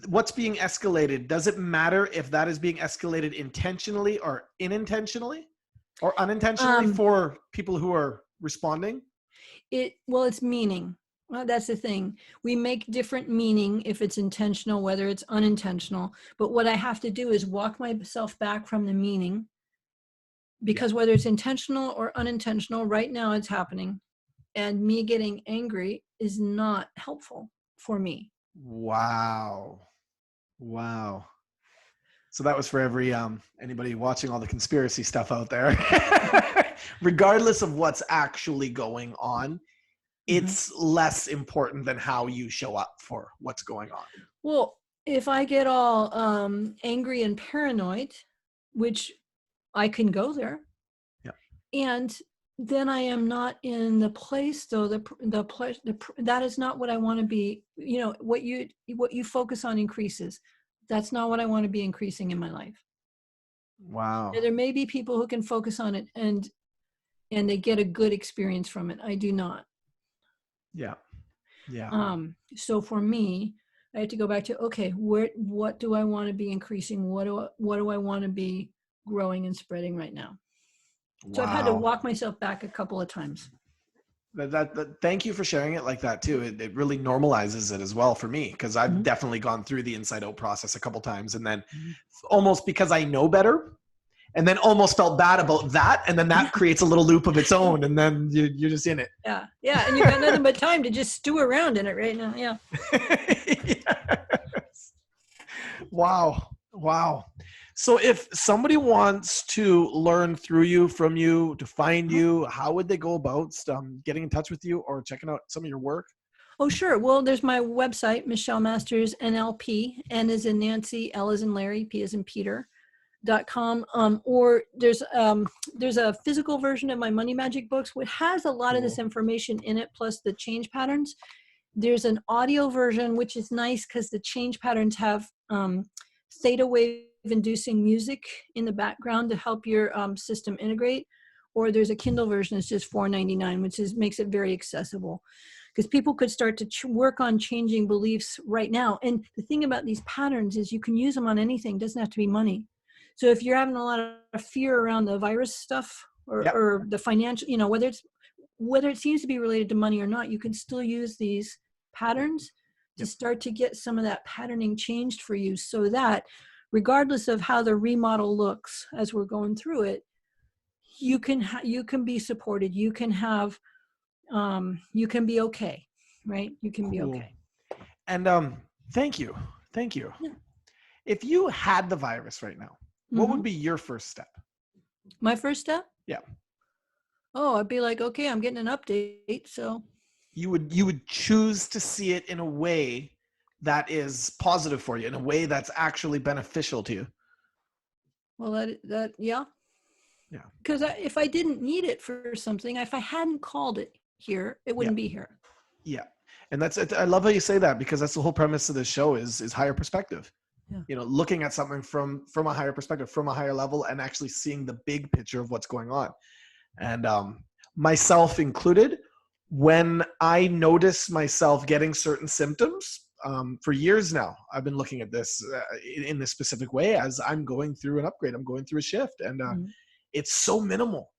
what's being escalated, does it matter if that is being escalated intentionally or unintentionally or unintentionally for people who are responding? It's meaning. Well, that's the thing. We make different meaning if it's intentional, whether it's unintentional. But what I have to do is walk myself back from the meaning, because whether it's intentional or unintentional, right now it's happening. And me getting angry is not helpful for me. Wow. Wow. So that was for every anybody watching all the conspiracy stuff out there. Regardless of what's actually going on, it's less important than how you show up for what's going on. Well, if I get all angry and paranoid, which I can go there, and then I am not in the place, though that is not what I want to be. What you focus on increases. That's not what I want to be increasing in my life. Wow. There may be people who can focus on it and they get a good experience from it. I do not. Yeah. So for me, I have to go back to, okay, what do I want to be increasing? What do I want to be growing and spreading right now? So I've had to walk myself back a couple of times. Thank you for sharing it like that too. It really normalizes it as well for me, because I've definitely gone through the inside out process a couple times, and then almost because I know better, and then almost felt bad about that, and then that creates a little loop of its own, and then you're just in it. Yeah, and you got nothing but time to just stew around in it right now. Yeah. Yes. Wow. So if somebody wants to learn through you, from you, to find you, how would they go about getting in touch with you or checking out some of your work? Oh, sure. Well, there's my website, Michelle Masters NLP, N as in Nancy, L as in Larry, P as in Peter. .com, or there's a physical version of my Money Magic books, which has a lot of this information in it, plus the change patterns. There's an audio version, which is nice because the change patterns have theta wave inducing music in the background to help your system integrate. Or there's a Kindle version, it's just $4.99, which makes it very accessible, because people could start to work on changing beliefs right now. And the thing about these patterns is you can use them on anything. It doesn't have to be money. So if you're having a lot of fear around the virus stuff or the financial, whether it seems to be related to money or not, you can still use these patterns to start to get some of that patterning changed for you, so that regardless of how the remodel looks as we're going through it, you can be supported. You can have, you can be okay, right? You can be okay. And thank you. Yeah. If you had the virus right now, what would be your first step? My first step? Yeah. Oh, I'd be like, okay, I'm getting an update. So you would choose to see it in a way that is positive for you, in a way that's actually beneficial to you. Well, yeah. Because if I didn't need it for something, if I hadn't called it here, it wouldn't be here. Yeah. And that's it. I love how you say that, because that's the whole premise of this show is higher perspective. Looking at something from a higher perspective, from a higher level, and actually seeing the big picture of what's going on. And myself included, when I notice myself getting certain symptoms, for years now, I've been looking at this in this specific way as I'm going through an upgrade. I'm going through a shift, and it's so minimal.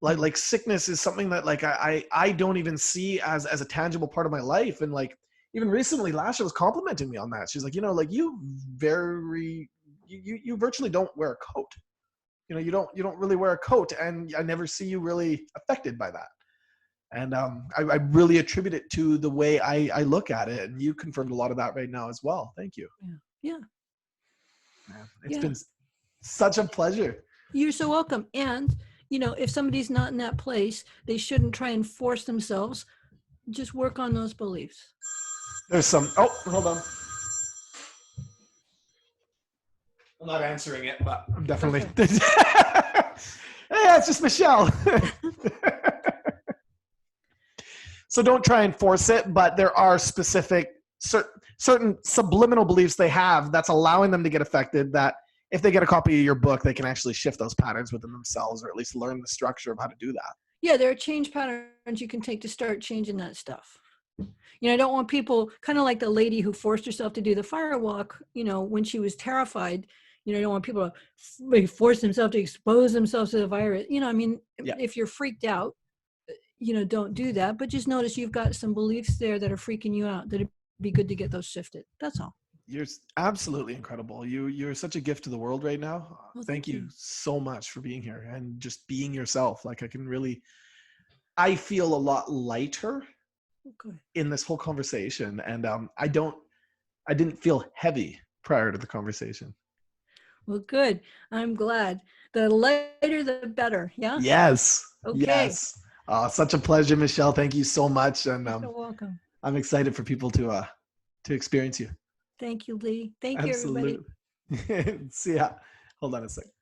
Like sickness is something that I don't even see as a tangible part of my life. And like, even recently, Lasha was complimenting me on that. She's like, you virtually don't wear a coat. You don't really wear a coat, and I never see you really affected by that. And I really attribute it to the way I look at it. And you confirmed a lot of that right now as well. Thank you. Yeah. Man, it's been such a pleasure. You're so welcome. And, if somebody's not in that place, they shouldn't try and force themselves. Just work on those beliefs. There's some, hold on. I'm not answering it, but I'm definitely. it's just Michelle. So don't try and force it, but there are specific certain subliminal beliefs they have that's allowing them to get affected, that if they get a copy of your book, they can actually shift those patterns within themselves, or at least learn the structure of how to do that. Yeah, there are change patterns you can take to start changing that stuff. I don't want people, kind of like the lady who forced herself to do the fire walk, when she was terrified. I don't want people to force themselves to expose themselves to the virus. If you're freaked out, don't do that. But just notice you've got some beliefs there that are freaking you out, that it'd be good to get those shifted. That's all. You're absolutely incredible. You're such a gift to the world right now. Well, thank you so much for being here and just being yourself. Like, I feel a lot lighter in this whole conversation. And I didn't feel heavy prior to the conversation. Well, good. I'm glad. The lighter, the better. Yeah? Yes. Okay. Yes. Such a pleasure, Michelle. Thank you so much. And you're welcome. I'm excited for people to experience you. Thank you, Lee. Thank you, everybody. See ya. Hold on a second.